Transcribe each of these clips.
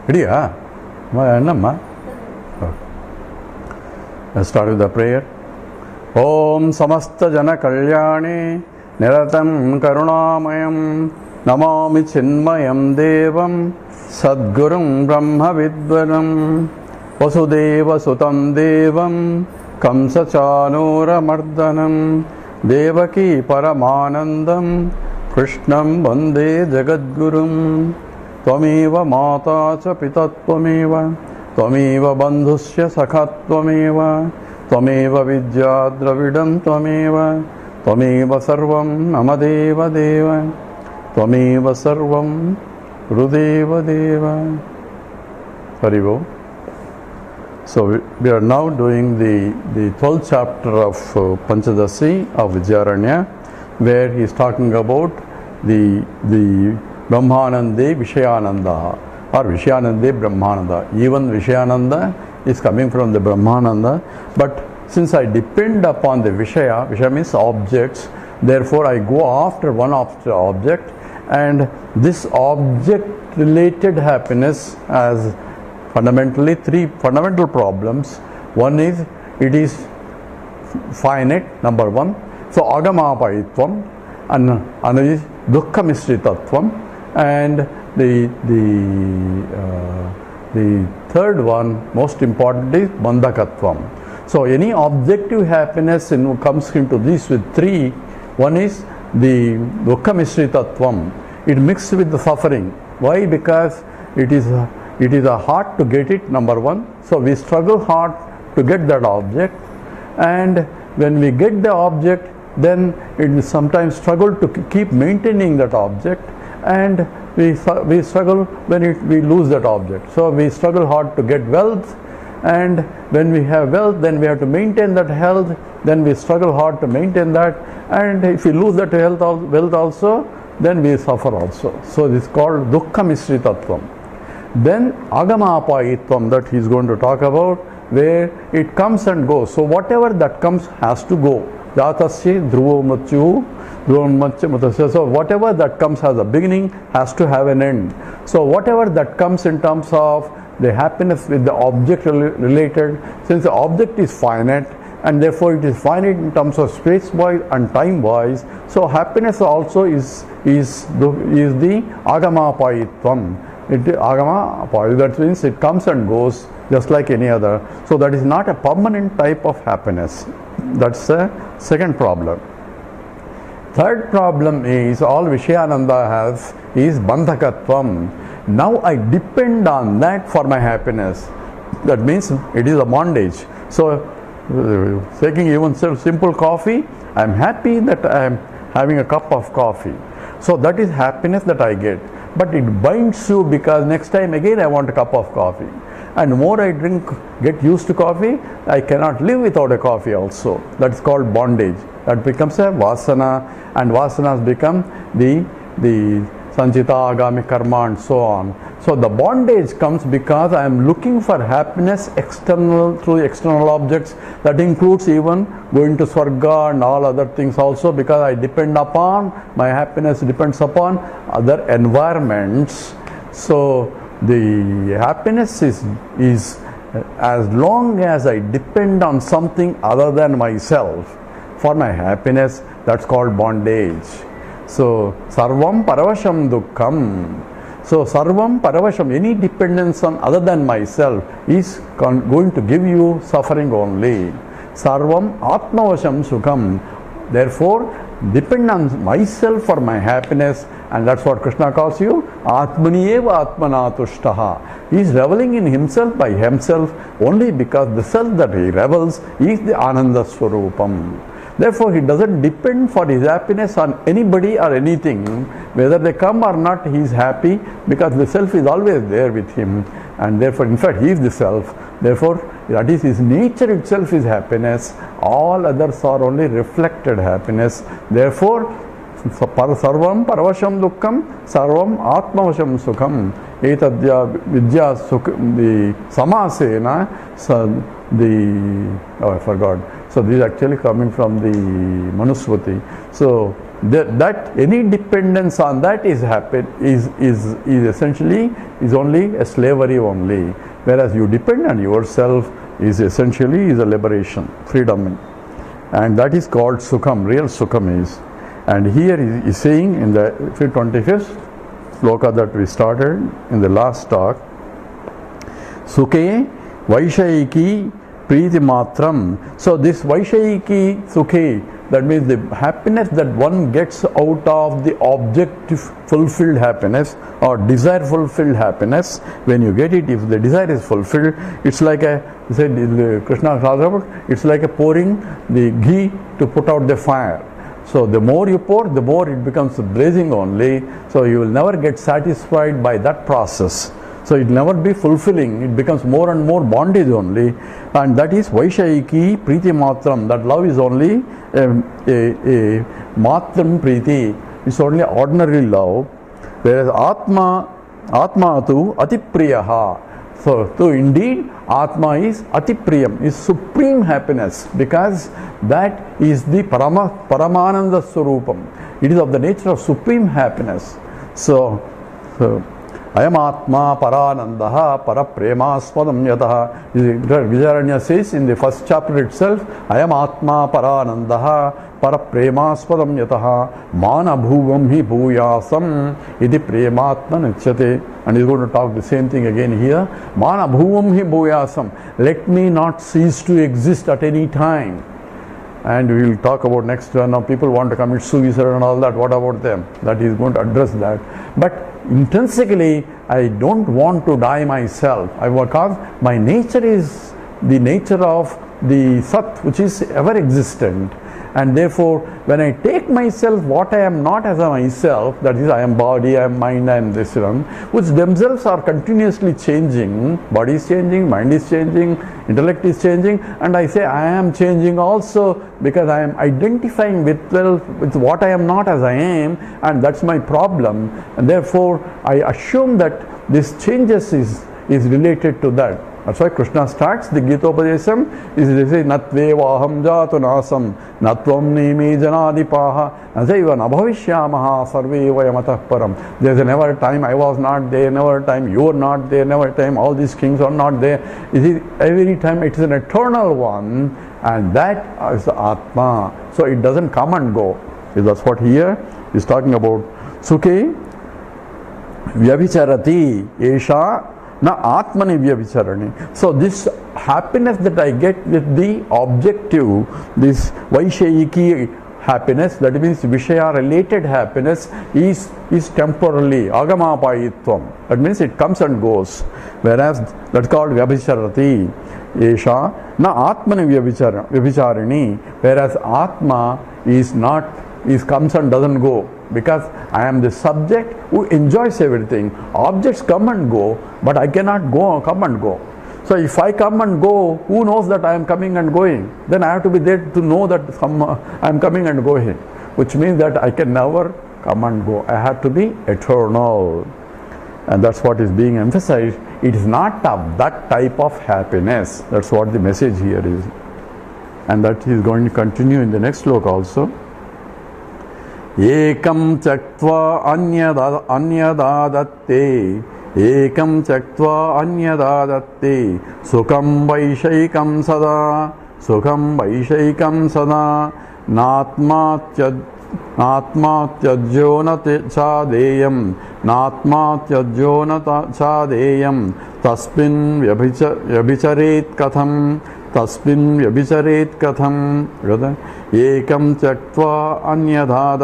Ready? Let's start with the prayer. Om Samasta Jana Kalyane Niratam Karunamayam Namami Chinmayam Devam Sadgurum Brahma Vidvaram Vasudeva Sutam Devam Kamsa Chanura Mardanam Devaki Paramanandam Krishnam Vande Jagadgurum Tvameva Mata Cha Pitattvameva Tvameva Bandhusya Sakhatvameva Tvameva Vidya Dravidam Tvameva Tvameva Sarvam Namadeva Deva Tvameva Sarvam Rudeva Deva. Haribo. So we are now doing the 12th chapter of Panchadasi of Vidyaranya, where he is talking about the Brahmanande Vishayananda or Vishayanande Brahmananda. Even Vishayananda is coming from the Brahmananda, but since I depend upon the Vishaya means objects, therefore I go after one object, and this object related happiness has fundamentally three fundamental problems. One is it is finite, number one. So agamapayitvam, and another is dukkha misritatvam, and the third one, most important, is bandhakatvam. So any objective happiness comes into this with three. One is the dukkha misritatvam. It mixed with the suffering. Why? Because it is hard to get it, number one. So we struggle hard to get that object, and when we get the object, then it is sometimes struggle to keep maintaining that object, and we struggle when we lose that object. So we struggle hard to get wealth, and when we have wealth, then we have to maintain that health, then we struggle hard to maintain that, and if we lose that wealth also, then we suffer also. So this is called dukkha misritatvam. Then agamapayitvam, that he is going to talk about, where it comes and goes. So whatever that comes has to go. Jatasya dhruvo mrityu dhruvam mutasya. So whatever that comes has a beginning, has to have an end. So whatever that comes in terms of the happiness with the object related, since the object is finite, and therefore it is finite in terms of space wise and time wise, so happiness also is the agamapayitvam. That means it comes and goes just like any other. So that is not a permanent type of happiness. That's the second problem. Third problem is all Vishayananda has is bandhakatvam. Now I depend on that for my happiness. That means it is a bondage. So taking even simple coffee, I am happy that I am having a cup of coffee. So that is happiness that I get. But it binds you, because next time again I want a cup of coffee. And more I get used to coffee, I cannot live without a coffee also. That's called bondage. That becomes a vasana, and vasanas become the sanchita, agami, karma, and so on. So the bondage comes because I am looking for happiness through external objects. That includes even going to Swarga and all other things also, because I depend upon, my happiness depends upon other environments. So the happiness is as long as I depend on something other than myself for my happiness, that's called bondage. So sarvam paravasham dukkham. So sarvam paravasham, any dependence on other than myself is going to give you suffering only. Sarvam atmavasham sukham. Therefore, depend on myself for my happiness, and that's what Krishna calls you atmani eva atmanatushtaha. He is reveling in himself by himself only because the self that he revels is the Ananda Swarupam. Therefore, he doesn't depend for his happiness on anybody or anything. Whether they come or not, he is happy because the self is always there with him, and therefore, in fact, he is the self. Therefore, that is his nature itself is happiness. All others are only reflected happiness. Therefore, sarvam paravasham dukkham, sarvam atmavasham sukham. Etadya vidya the samasena, I forgot. So this is actually coming from the Manusmriti. So that any dependence on that is essentially is only a slavery only, whereas you depend on yourself is essentially is a liberation, freedom, and that is called sukham. Real sukham is, and here he is saying in the 25th sloka that we started in the last talk, sukhe vaishayiki priti matram. So this vaishayiki sukhe, that means the happiness that one gets out of the objective fulfilled happiness or desire fulfilled happiness, when you get it, if the desire is fulfilled, it's like a, said Krishna talks about, it's like a pouring the ghee to put out the fire. So the more you pour, the more it becomes blazing only. So you will never get satisfied by that process. So it will never be fulfilling. It becomes more and more bondage only. And that is Vaishayiki Priti Matram. That love is only a Matram Priti. It's only ordinary love. Whereas Atma tu Atipriyaha. So indeed Atma is Atipriyam, is supreme happiness, because that is the Paramananda Swarupam. It is of the nature of supreme happiness. So Ayam Atma Paranandaha Parapremaspadam Yataha. Vidyaranya says in the first chapter itself, Ayam Atma Paranandaha Parapremaspadam Yataha Mana Bhuvam Hi Bhuyasam Idi Prematma Nachate. And he's going to talk the same thing again here. Mana Bhuvam Hi Bhuyasam. Let me not cease to exist at any time. And we will talk about next one. Now people want to commit suicide and all that. What about them? That he is going to address that. But intrinsically, I don't want to die myself. Because my nature is the nature of the Sat, which is ever existent. And therefore, when I take myself what I am not as a myself, that is, I am body, I am mind, I am this one, which themselves are continuously changing. Body is changing, mind is changing, intellect is changing, and I say I am changing also, because I am identifying with what I am not as I am, and that's my problem. And therefore, I assume that this changes is related to that. That's why Krishna starts the Gita Upadesam, is they say, Natvevaham jatu nasam, Natvam nime janadipaha, and say, Nabhavishyamaha sarve vayamatah param. There's never a time I was not there, never a time you are not there, never a time all these kings are not there. It is every time it is an eternal one, and that is the Atma. So it doesn't come and go. So that's what here is talking about. Sukhe vyabhicharati esha na atmani vyabhicharani. So this happiness that I get with the objective, this Vaishayiki happiness, that means Vishaya related happiness, is temporarily agamapayitvam. That means it comes and goes. Whereas that's called vyabhicharati esha na atmani vyabhicharini. Whereas Atma comes and doesn't go, because I am the subject who enjoys everything. Objects come and go, but I cannot come and go. So if I come and go, who knows that I am coming and going? Then I have to be there to know that I am coming and going, which means that I can never come and go. I have to be eternal. And that's what is being emphasized. It is not of that type of happiness. That's what the message here is. And that is going to continue in the next sloka also. Ekam chaktva anyadadatte, ekam chaktva anyadadatte, sukham vaishayikam sada, sukham vaishayikam sada, natmatyajyonata chadeyam, natmatyajyonata chadeyam, tasmin vyabhicharet katham, tasmin vyabhicharet katham. Ekam chaktva anyadha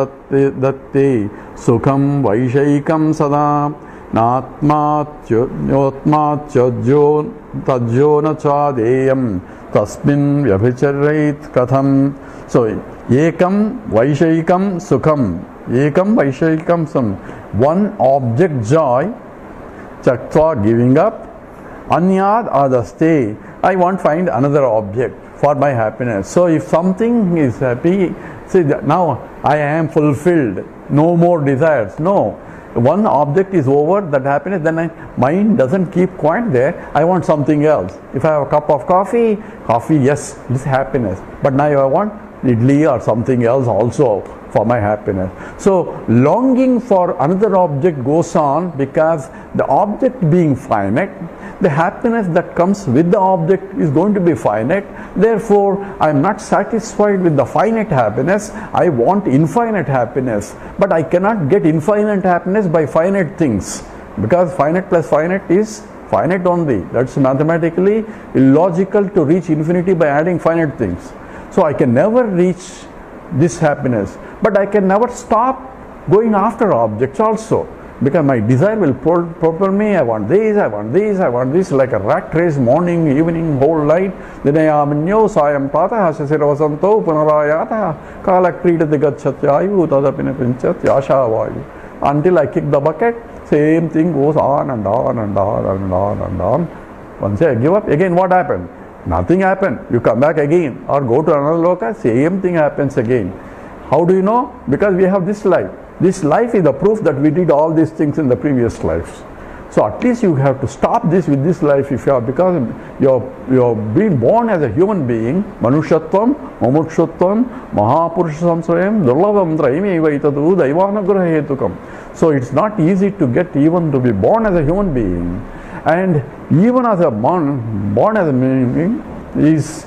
datte, sukham vaishayikam sada, natmatyajyona chadeyam, tasmin vyabhicharet katham. So ekam vaishayikam sukham, ekam vaishayikam sukham, one object joy, chaktva giving up, anyad adaste, I won't find another object for my happiness. So if something is happy, say now I am fulfilled, no more desires. No, one object is over, that happiness, then my mind doesn't keep quiet there. I want something else. If I have a cup of coffee, yes, it's happiness. But now I want idli or something else also for my happiness. So longing for another object goes on because the object being finite, the happiness that comes with the object is going to be finite. Therefore, I am not satisfied with the finite happiness. I want infinite happiness. But I cannot get infinite happiness by finite things, because finite plus finite is finite only. That's mathematically illogical to reach infinity by adding finite things. So I can never reach this happiness, but I can never stop going after objects also, because my desire will propel me. I want this, I want this, I want this, like a rat race, morning, evening, whole night. Dinayamanyo sayam tata shasiravasanto punarayata kala kridati gachatyayu tadapina pinchat yashavayu. Until I kick the bucket, same thing goes on and on and on and on and on. Once I give up, again what happened? Nothing happened. You come back again or go to another loka, same thing happens again. How do you know? Because we have this life. This life is the proof that we did all these things in the previous lives. So at least you have to stop this with this life if you are, because you're being born as a human being. Manushatvam, Mumukshutvam, Mahapurusha Samsrayam, Durlabam Traimi Vaitadu, Daivanagraha Hetukam. So it's not easy to get even to be born as a human being. And even as a born as a being is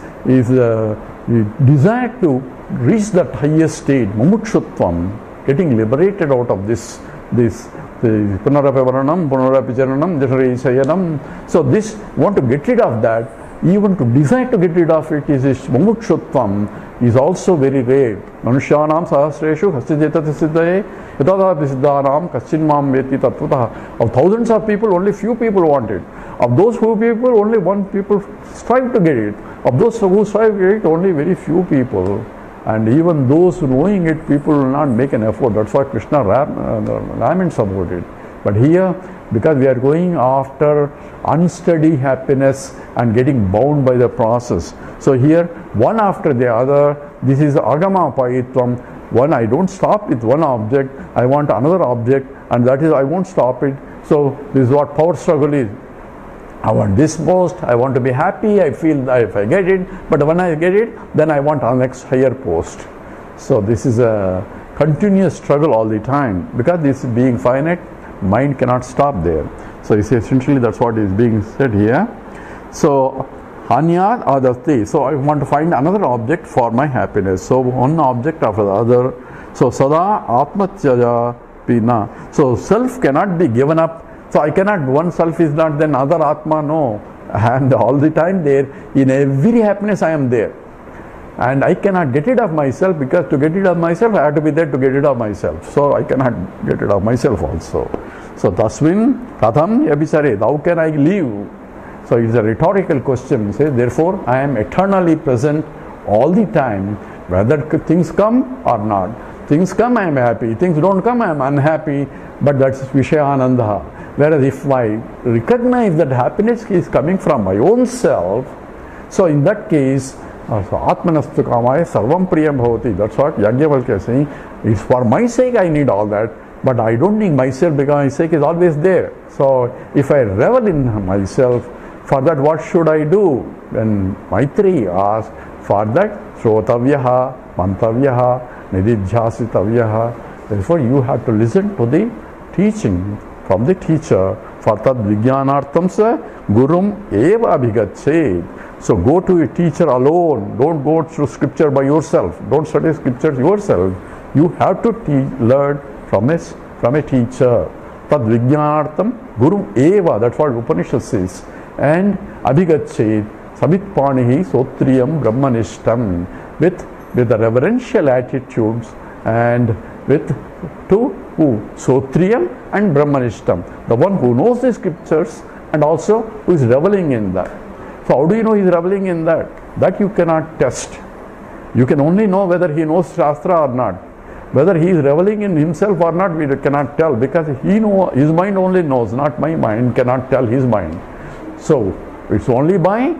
desire to reach that highest state, Mumukshutvam, getting liberated out of this Punarapivaranam, Punarapicharanam, Jasharisayanam. So this, want to get rid of that, even to desire to get rid of it is Mumukshutvam, is also very rare. Manushyanam sahasreshu hastijetati siddhaye yatadapi siddhanam kaschinmam veti tattvataha. Of thousands of people, only few people want it. Of those few people, only one people strive to get it. Of those who strive to get it, only very few people. And even those knowing it, people will not make an effort. That's why Krishna laments about it. But here, because we are going after unsteady happiness and getting bound by the process. So here, one after the other, this is agama payitvam. One, I don't stop with one object, I want another object, and that is, I won't stop it. So this is what power struggle is. I want this post, I want to be happy, I feel that if I get it, but when I get it, then I want a next higher post. So this is a continuous struggle all the time, because this being finite, mind cannot stop there. So essentially that's what is being said here. So Anyad adasti. So I want to find another object for my happiness. So one object after the other. So sada atmatyaja pina. So self cannot be given up. So I cannot, one self is not, then other atma, no. And all the time there, in every happiness I am there. And I cannot get rid of myself, because to get rid of myself, I have to be there to get rid of myself. So I cannot get rid of myself also. So tasmin katham yabhisare, how can I live? So it's a rhetorical question. Say, therefore, I am eternally present all the time, whether things come or not. Things come, I am happy. Things don't come, I am unhappy. But that's Vishayananda. Whereas if I recognize that happiness is coming from my own self, so in that case, Atmanastu kamaya sarvam priyam bhavati. That's what Yajnavalkya is saying. It's for my sake I need all that, but I don't need myself, because my sake is always there. So if I revel in myself, for that what should I do? Then Maitri asks, for that Shrotavyaha, Mantavyaha, Nididhyasitavyaha. Therefore you have to listen to the teaching from the teacher. For tad vijnanartam sa gurum eva abhigachet. So go to a teacher alone. Don't go through scripture by yourself. Don't study scriptures yourself. You have to learn from a teacher. Tad vijnanartam gurum eva. That's what Upanishad says. And abhigachet sabitpanihi sotriyam brahmanishtam. With the reverential attitudes and with to who? Sotriyam and Brahmanishtam. The one who knows the scriptures and also who is reveling in that. So how do you know he is reveling in that? That you cannot test. You can only know whether he knows Shastra or not. Whether he is reveling in himself or not, we cannot tell, because his mind only knows, not my mind cannot tell his mind. So it's only by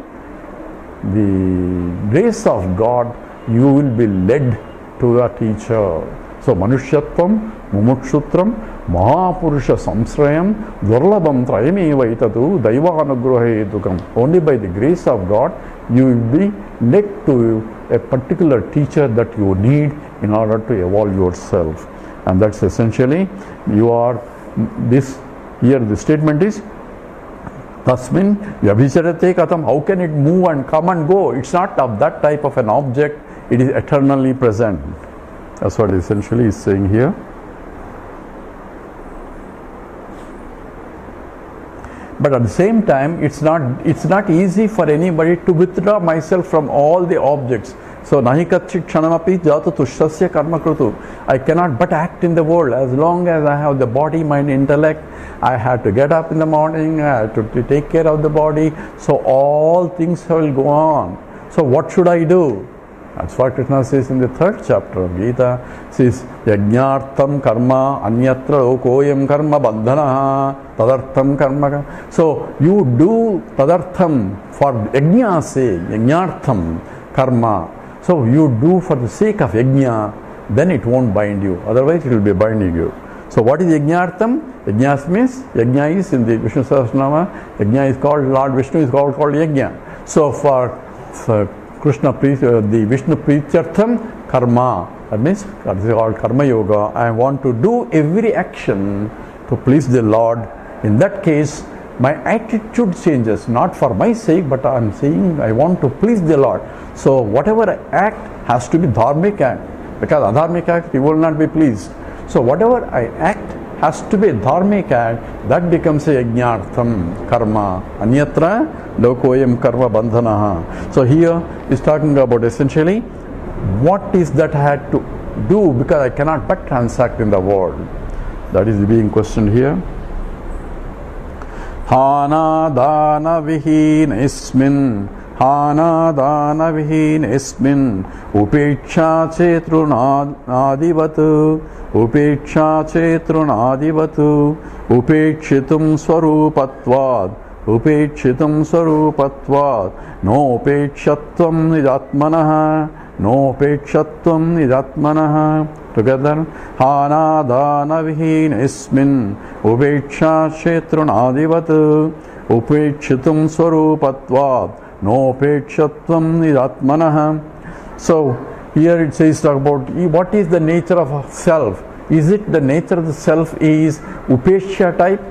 the grace of God you will be led to a teacher. So Manushyatvam, Mumukshutram, Mahapurusha Samsrayam, Durlabam Trayami Vaitatu, Daiva Anugraha Hetukam. Only by the grace of God you will be led to a particular teacher that you need in order to evolve yourself. And that's essentially you are this. Here the statement is Tasmin Vyabhicharate Katham. How can it move and come and go? It's not of that type of an object, it is eternally present. That's what essentially is saying here. But at the same time, it's not easy for anybody to withdraw myself from all the objects. So nahi kachit kshanamapi jatu tushasya karma krutu. I cannot but act in the world as long as I have the body, mind, intellect. I have to get up in the morning, I have to take care of the body. So all things will go on. So what should I do? That's what Krishna says in the 3rd chapter of Gita. Says yajñārtam karma anyatra lokoyam karma bandhana tadartham karma. So you do tadartham for yajña sake, yajñārtam karma. So you do for the sake of yajna, then it won't bind you. Otherwise it will be binding you. So what is yajñārtam? Yajna means, yajna is in the Vishnu Sahasranama, yajna is called, Lord Vishnu is called yajna. So for Krishna, the Vishnu Prichartham karma, that means that is called karma yoga. I want to do every action to please the Lord. In that case, my attitude changes, not for my sake, but I am saying I want to please the Lord. So whatever I act has to be dharmic act, because adharmic act He will not be pleased. So whatever I act has to be a dharmic act, that becomes a yajñārtham karma. Anyatra lokoyam karma bandhanaha. So here is talking about essentially what is that I had to do, because I cannot but transact in the world. That is being questioned here. Hana dana vihin ismin, hana dana vihin ismin, upeksha chetrunadivatu, upeksha chetrunadivatu, upekshitum swarupatvad, upekshitum swarupatvad, no upekshatvam nijatmanaha, no upekshatvam nijatmanaha. Together, hana dana vihin ismin, upeksha chetrunadivatu, upekshitum swarupatvad, no upekshatvam nijatmanaha. So here it says about what is the nature of self. Is it the nature of the self is upeksha type?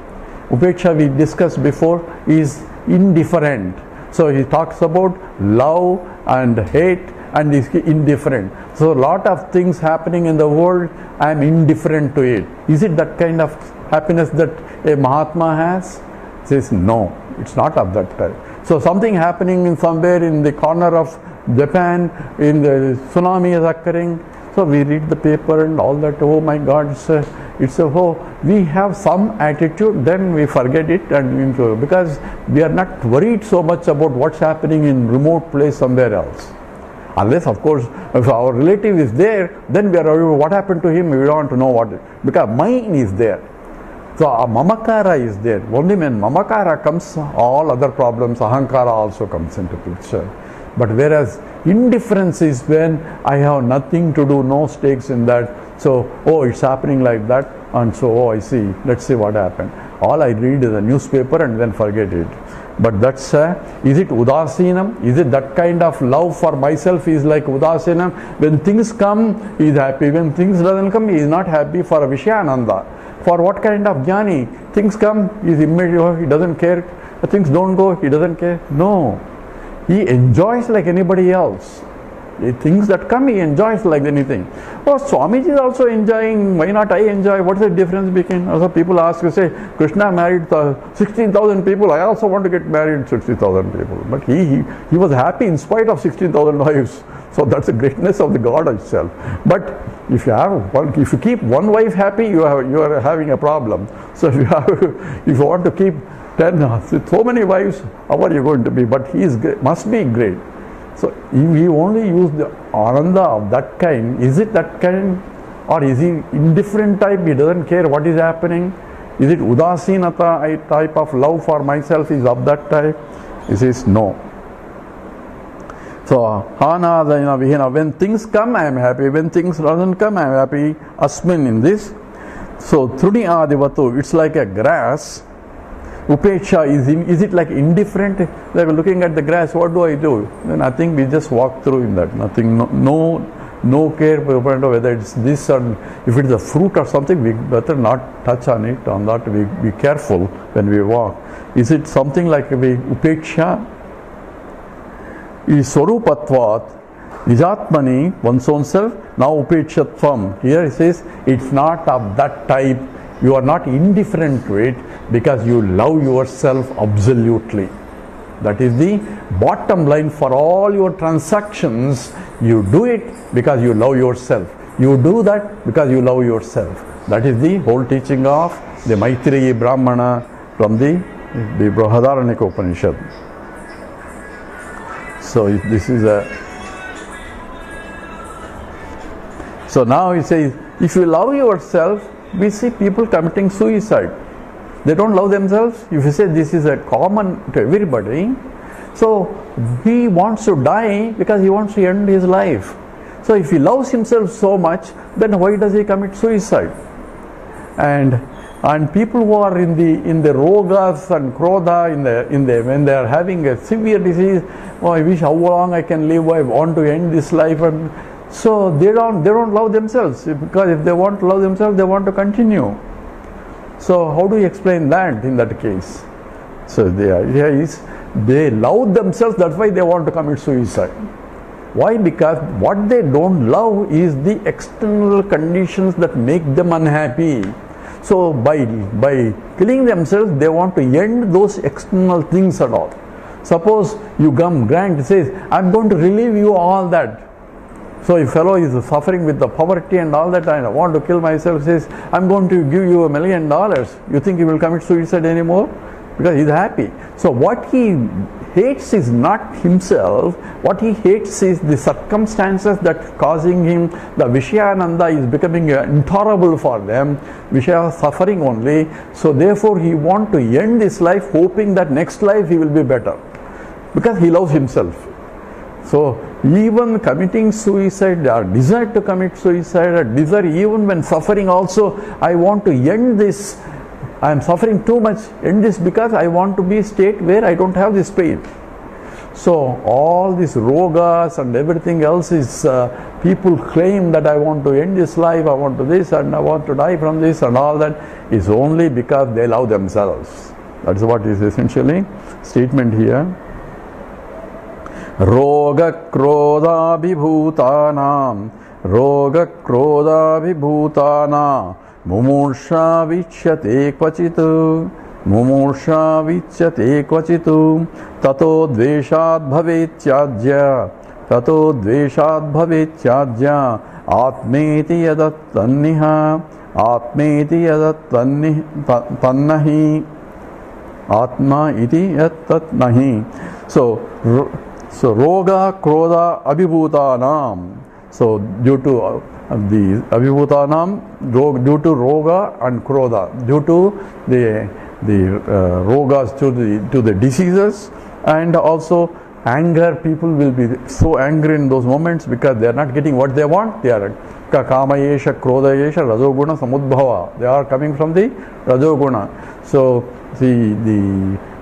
Upeksha we discussed before is indifferent. So he talks about love and hate and is indifferent. So a lot of things happening in the world, I am indifferent to it. Is it that kind of happiness that a Mahatma has? He says no, it's not of that type. So something happening in somewhere in the corner of Japan, in the tsunami is occurring. So we read the paper and all that. Oh my God, we have some attitude, then we forget it, and because we are not worried so much about what's happening in remote place somewhere else. Unless, of course, if our relative is there, then we are, what happened to him, we don't want to know what, because mine is there. So mamakara is there. Only when mamakara comes, all other problems, ahankara also comes into picture. But whereas indifference is when I have nothing to do, no stakes in that. So, oh, it's happening like that, and so, oh, I see, let's see what happened. All I read is a newspaper and then forget it. But that's, is it udasinam? Is it that kind of love for myself is like udasinam? When things come, he is happy. When things doesn't come, he is not happy for a Vishyananda. For what kind of jnani? Things come, he is immediate, he doesn't care. Things don't go, he doesn't care. No. He enjoys like anybody else. The things that come, he enjoys like anything. Oh, Swamiji is also enjoying. Why not I enjoy? What's the difference between? Also, people ask, say, Krishna married 16,000 people. I also want to get married 60,000 people. But he was happy in spite of 16,000 wives. So that's the greatness of the God itself. But if you keep one wife happy, you are having a problem. So if you want to keep 10, so many wives, how are you going to be? But he is must be great. So if he only used the ananda of that kind, is it that kind, or is he indifferent type? He doesn't care what is happening. Is it udasinata, a type of love for myself is of that type? He says no. So hanadayana vihina, when things come I am happy, when things doesn't come I am happy. Asmin in this. So truni adivatu, it's like a grass. Upeksha, is it like indifferent? Like looking at the grass, what do I do? Nothing, we just walk through in that. Nothing, no care whether it's this or if it's a fruit or something, we better not touch on it. On that, we be careful when we walk. Is it something like upeksha? Is swarupatvat, nijatmani, one's own self. Now upekshatavam. Here it says it's not of that type. You are not indifferent to it because you love yourself absolutely. That is the bottom line for all your transactions. You do it because you love yourself. You do that because you love yourself. That is the whole teaching of the Maitreyi Brahmana from the Brihadaranyaka Upanishad. So this is so now he says, if you love yourself, we see people committing suicide. They don't love themselves. If you say this is a common to everybody, so he wants to die because he wants to end his life. So if he loves himself so much, then why does he commit suicide? And people who are in the rogas and krodha when they are having a severe disease, oh, I wish how long I can live, I want to end this life, and so they don't love themselves, because if they want to love themselves, they want to continue. So how do you explain that in that case? So the idea is they love themselves, that's why they want to commit suicide. Why? Because what they don't love is the external conditions that make them unhappy. So by killing themselves, they want to end those external things at all. Suppose you come grant says, I'm going to relieve you all that. So if fellow is suffering with the poverty and all that, I want to kill myself, says, I'm going to give you $1 million. You think he will commit suicide anymore? Because he's happy. So what he hates is not himself. What he hates is the circumstances that causing him, the Vishayananda is becoming intolerable for them. Vishaya suffering only. So therefore he wants to end this life hoping that next life he will be better. Because he loves himself. So even committing suicide or desire to commit suicide or desire even when suffering also, I want to end this, I am suffering too much, end this because I want to be a state where I don't have this pain. So all these rogas and everything else is people claim that I want to end this life, I want to this and I want to die from this and all that is only because they love themselves. That's what is essentially statement here. Roga krodha vibhutanam mumursha vichyate kvachitu tato dveshad bhavet tyajya atmeti yadattannahi atma iti yatatnahi. So roga krodha abhibhutanam. So due to the abhibhutanam, due to roga and krodha, due to the rogas, to the diseases, and also anger, people will be so angry in those moments because they are not getting what they want. They are kamayesha, krodayesha, rajoguna samudbhava. They are coming from the rajoguna. So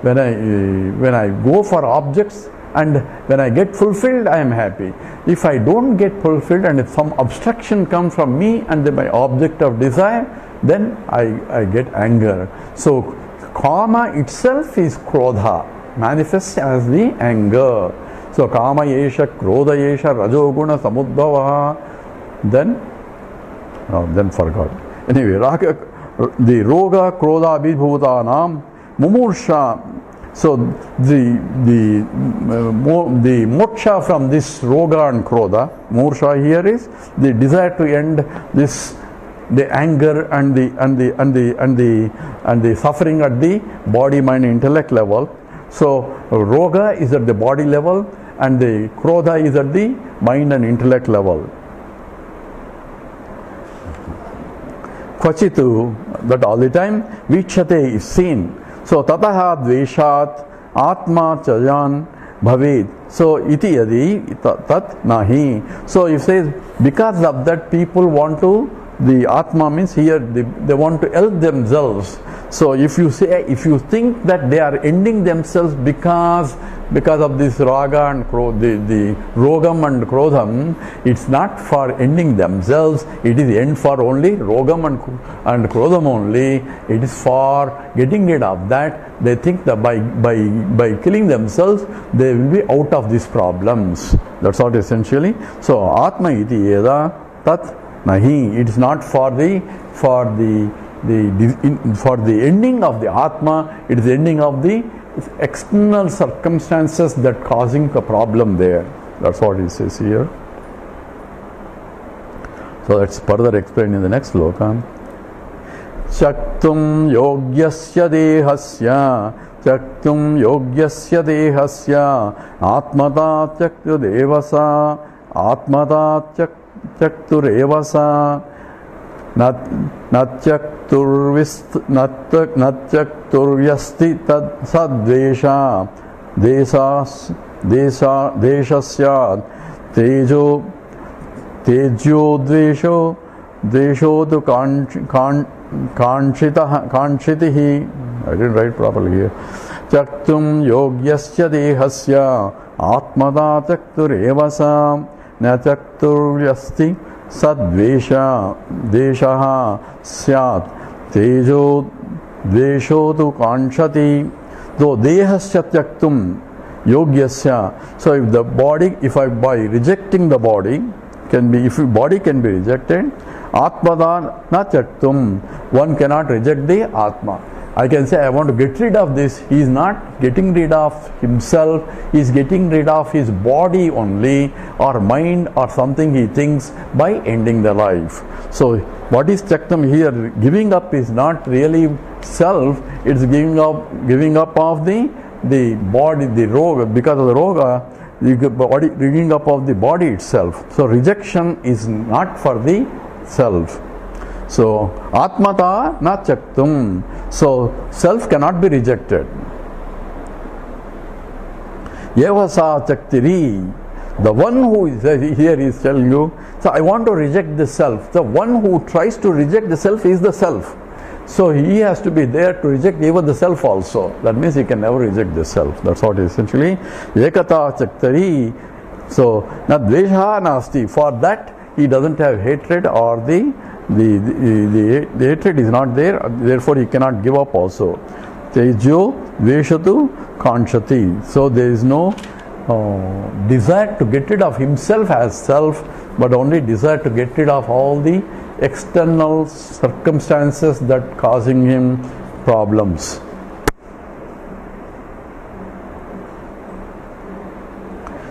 when I go for objects, and when I get fulfilled, I am happy. If I don't get fulfilled and if some obstruction comes from me and my object of desire, then I get anger. So kama itself is krodha, manifests as the anger. So kama yesha, krodha yesha, rajoguna samudbhava. Then forgot. Anyway, the roga krodha abhibhutanam mumursha. So the moksha from this roga and krodha, moksha here is the desire to end this, the anger and the suffering at the body, mind, intellect level. So roga is at the body level and the krodha is at the mind and intellect level. Kvachitu, that all the time, vichyate is seen. So tataha dveshat atma chayan bhavid. So iti yadi tat nahi. So it says because of that people want to the Atma means here they want to help themselves. So if you think that they are ending themselves because of this raga and the rogam and krodham, it's not for ending themselves, it is end for only rogam and krodham only. It is for getting rid of that. They think that by killing themselves they will be out of these problems. That's what essentially. So Atma iti yeda tat nahi. It is not for the ending of the Atma, it is the ending of the external circumstances that causing the problem there. That's what he says here. So that's further explained in the next sloka. Chaktum yogyasya dehasya atmata tyaktu devasa atmata tyakturevasa natyakturyasti tad sadvesha deshasya tejo dvesho tu kanchitihi. I didn't write properly here. Chaktum yogyasya dehasya atmada tyakturevasa natyakturyasti sadvesha deshaha syat tejo dvesho tu kanchati. So dehasya tyaktum yogyasya. So if by rejecting the body if body can be rejected, atmada na tyaktum, one cannot reject the Atma. I can say I want to get rid of this. He is not getting rid of himself, he is getting rid of his body only, or mind, or something he thinks, by ending the life. So what is tyaktam here? Giving up is not really self, it is giving up of the body, the roga, because of the roga, the body, giving up of the body itself. So rejection is not for the self. So atmata na tyaktum. So self cannot be rejected. Yevasa tyaktiri. The one who is here is telling you, so I want to reject the self. The one who tries to reject the self is the self. So he has to be there to reject even the self also. That means he can never reject the self. That's what essentially ekata tyaktari. So na dvesha nasti. For that he doesn't have hatred, or the hatred is not there, therefore he cannot give up also. Tejo dveshatu kanchati. So there is no desire to get rid of himself as self, but only desire to get rid of all the external circumstances that causing him problems.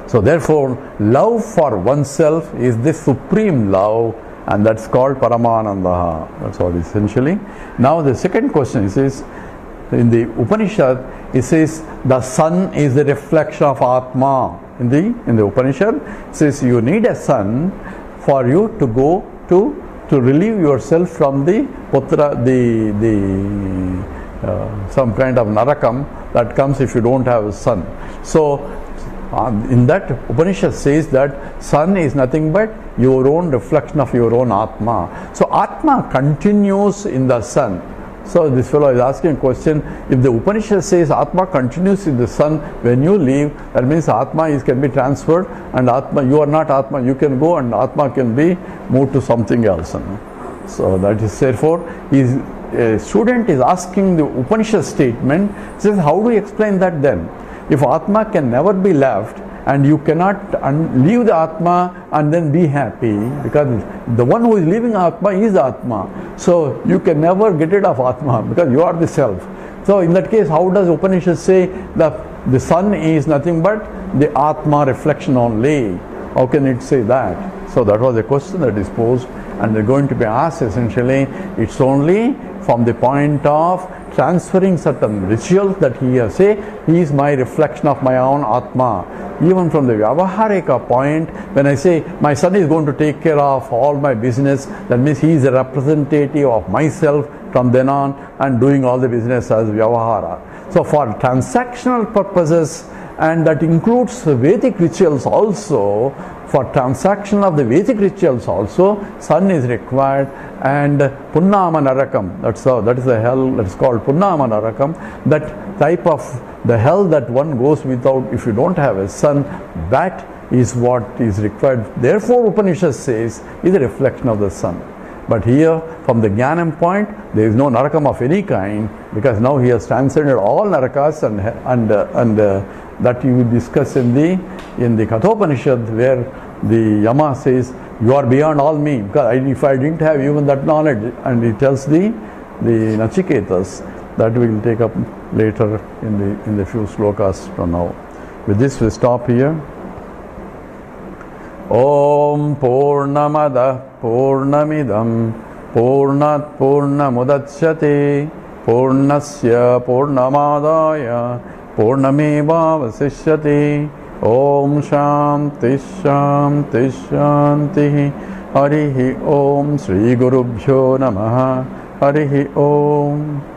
So therefore, love for oneself is the supreme love, and that's called Paramananda. That's what essentially. Now the second question is, in the Upanishad, it says the sun is the reflection of Atma. In the Upanishad, it says you need a sun for you to go to relieve yourself from the putra, some kind of narakam that comes if you don't have a sun. So in that Upanishad says that sun is nothing but your own reflection of your own Atma. So Atma continues in the sun. So this fellow is asking a question, if the Upanishad says Atma continues in the sun, when you leave, that means Atma can be transferred, and Atma, you are not Atma, you can go, and Atma can be moved to something else. So that is therefore, a student is asking the Upanishad statement, says how do you explain that then? If Atma can never be left, and you cannot leave the Atma and then be happy, because the one who is leaving Atma is Atma. So you can never get rid of Atma because you are the self. So in that case, how does Upanishad say that the sun is nothing but the Atma reflection only? How can it say that? So that was a question that is posed, and they're going to be asked essentially. It's only from the point of transferring certain rituals that he has say, he is my reflection of my own Atma. Even from the Vyavaharika point, when I say my son is going to take care of all my business, that means he is a representative of myself from then on, and doing all the business as Vyavahara. So for transactional purposes, and that includes Vedic rituals also. For transaction of the Vedic rituals also, sun is required, and Punnama Narakam, that is the hell that's called Punnama Narakam, that type of the hell that one goes without if you don't have a sun, that is what is required. Therefore Upanishad says is a reflection of the sun. But here from the Jnanam point there is no Narakam of any kind, because now he has transcended all Narakas, and that you will discuss in the Kathopanishad, where the Yama says you are beyond all me, because if I didn't have even that knowledge, and he tells the Nachiketas. That we will take up later in the few slokas from now. With this we stop here. Om Purnamada Purnamidam Purnat Purnamudachyate Purnasya Purnamadaya Purnameva Vasishyate. Om Shanti Shanti Shanti. Harihi Om. Sri Gurubhyo Namaha. Harihi Om.